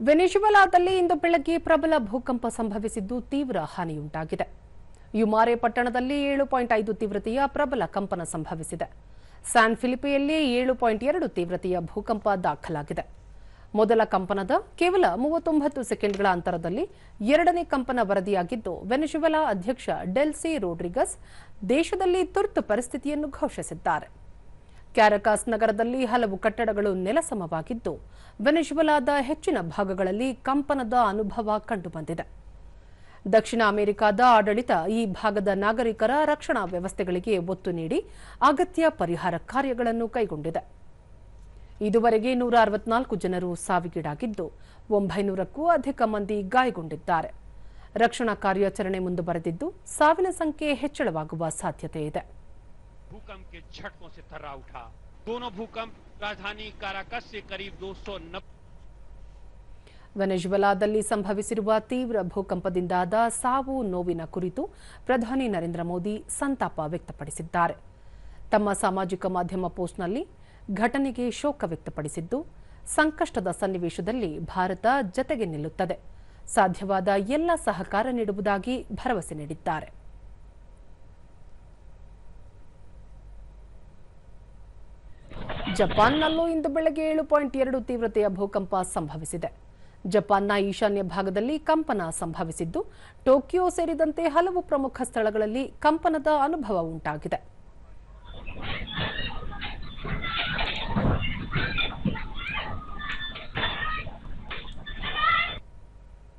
ವೆನೆಜುವೆಲಾದಲ್ಲಿ ಇಂದು ಬೆಳಗ್ಗೆ ಪ್ರಬಲ ಭೂಕಂಪ ಸಂಭವಿಸಿದ್ದು ತೀವ್ರ ಹಾನಿಯುಂಟಾಗಿದೆ. ಯುಮಾರೆ ಪಟ್ಟಣದಲ್ಲಿ 7.5 ತೀವ್ರತೆಯ ಪ್ರಬಲ ಕಂಪನ ಸಂಭವಿಸಿದೆ. ಸ್ಯಾನ್ ಫಿಲಿಪೆಯಲ್ಲಿ 7.2 ತೀವ್ರತೆಯ ಭೂಕಂಪ ದಾಖಲಾಗಿದೆ. ಮೊದಲ ಕಂಪನದ ಕೇವಲ 39 ಸೆಕೆಂಡ್ಗಳ ಅಂತರದಲ್ಲಿ ಎರಡನೇ ಕಂಪನ ವರದಿಯಾಗಿದ್ದು, ವೆನೆಜುವೆಲಾ ಅಧ್ಯಕ್ಷ ಡೆಲ್ಸಿ ರೋಡ್ರಿಗಸ್ ದೇಶದಲ್ಲಿ ತುರ್ತು ಪರಿಸ್ಥಿತಿಯನ್ನು ಘೋಷಿಸಿದ್ದಾರೆ. ಕ್ಯಾರಕಾಸ್ ನಗರದಲ್ಲಿ ಹಲವು ಕಟ್ಟಡಗಳು ನೆಲಸಮವಾಗಿದ್ದು, ವೆನೆಜುವೆಲಾದ ಹೆಚ್ಚಿನ ಭಾಗಗಳಲ್ಲಿ ಕಂಪನದ ಅನುಭವ ಕಂಡುಬಂದಿದೆ. ದಕ್ಷಿಣ ಅಮೆರಿಕದ ಆಡಳಿತ ಈ ಭಾಗದ ನಾಗರಿಕರ ರಕ್ಷಣಾ ವ್ಯವಸ್ಥೆಗಳಿಗೆ ಒತ್ತು ನೀಡಿ ಅಗತ್ಯ ಪರಿಹಾರ ಕಾರ್ಯಗಳನ್ನು ಕೈಗೊಂಡಿದೆ. ಇದುವರೆಗೆ 164 ಜನರು ಸಾವಿಗೀಡಾಗಿದ್ದು, 900ಕ್ಕೂ ಅಧಿಕ ಮಂದಿ ಗಾಯಗೊಂಡಿದ್ದಾರೆ. ರಕ್ಷಣಾ ಕಾರ್ಯಾಚರಣೆ ಮುಂದುವರೆದಿದ್ದು, ಸಾವಿನ ಸಂಖ್ಯೆ ಹೆಚ್ಚಳವಾಗುವ ಸಾಧ್ಯತೆ ಇದೆ. भूकंप के झटकों से थर्रा उठा। दोनों भूकंप राजधानी काराकस से करीब 290 ವೆನೆಜುವೆಲಾದಲ್ಲಿ ಸಂಭವಿಸಿರುವ ತೀವ್ರ ಭೂಕಂಪದಿಂದಾದ ಸಾವು ನೋವಿನ ಕುರಿತು ಪ್ರಧಾನಿ ನರೇಂದ್ರ ಮೋದಿ ಸಂತಾಪ ವ್ಯಕ್ತಪಡಿಸಿದ್ದಾರೆ. ತಮ್ಮ ಸಾಮಾಜಿಕ ಮಾಧ್ಯಮ ಪೋಸ್ಟ್ನಲ್ಲಿ ಘಟನೆಗೆ ಶೋಕ ವ್ಯಕ್ತಪಡಿಸಿದ್ದು, ಸಂಕಷ್ಟದ ಸನ್ನಿವೇಶದಲ್ಲಿ ಭಾರತ ಜತೆಗೆ ನಿಲ್ಲುತ್ತದೆ, ಸಾಧ್ಯವಾದ ಎಲ್ಲ ಸಹಕಾರ ನೀಡುವುದಾಗಿ ಭರವಸೆ ನೀಡಿದ್ದಾರೆ. ಜಪಾನ್ನಲ್ಲೂ ಇಂದು ಬೆಳಗ್ಗೆ 7.2 ತೀವ್ರತೆಯ ಭೂಕಂಪ ಸಂಭವಿಸಿದೆ. ಜಪಾನ್ನ ಈಶಾನ್ಯ ಭಾಗದಲ್ಲಿ ಕಂಪನ ಸಂಭವಿಸಿದ್ದು, ಟೋಕಿಯೋ ಸೇರಿದಂತೆ ಹಲವು ಪ್ರಮುಖ ಸ್ಥಳಗಳಲ್ಲಿ ಕಂಪನದ ಅನುಭವ ಉಂಟಾಗಿದೆ.